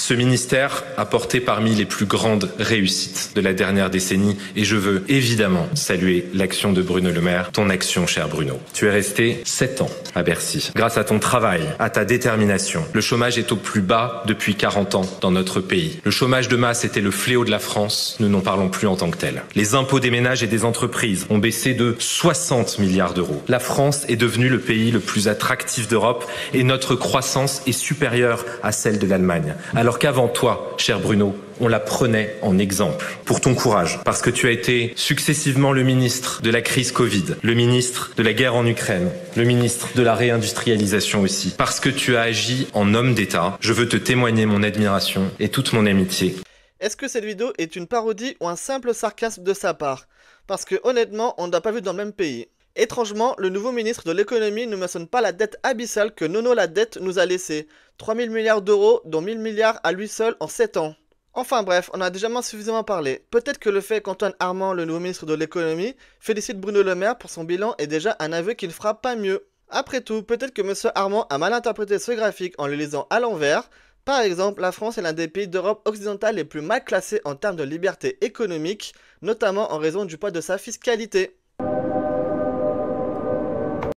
Ce ministère a porté parmi les plus grandes réussites de la dernière décennie et je veux évidemment saluer l'action de Bruno Le Maire, ton action, cher Bruno. Tu es resté 7 ans à Bercy. Grâce à ton travail, à ta détermination, le chômage est au plus bas depuis 40 ans dans notre pays. Le chômage de masse était le fléau de la France, nous n'en parlons plus en tant que tel. Les impôts des ménages et des entreprises ont baissé de 60 milliards d'euros. La France est devenue le pays le plus attractif d'Europe et notre croissance est supérieure à celle de l'Allemagne. Alors qu'avant toi, cher Bruno, on la prenait en exemple. Pour ton courage, parce que tu as été successivement le ministre de la crise Covid, le ministre de la guerre en Ukraine, le ministre de la réindustrialisation aussi. Parce que tu as agi en homme d'État, je veux te témoigner mon admiration et toute mon amitié. Est-ce que cette vidéo est une parodie ou un simple sarcasme de sa part? Parce que honnêtement, on ne l'a pas vu dans le même pays. Étrangement, le nouveau ministre de l'économie ne mentionne pas la dette abyssale que Nono la dette nous a laissée. 3000 milliards d'euros, dont 1000 milliards à lui seul en 7 ans. Enfin bref, on a déjà suffisamment parlé. Peut-être que le fait qu'Antoine Armand, le nouveau ministre de l'économie, félicite Bruno Le Maire pour son bilan est déjà un aveu qui ne fera pas mieux. Après tout, peut-être que monsieur Armand a mal interprété ce graphique en le lisant à l'envers. Par exemple, la France est l'un des pays d'Europe occidentale les plus mal classés en termes de liberté économique, notamment en raison du poids de sa fiscalité.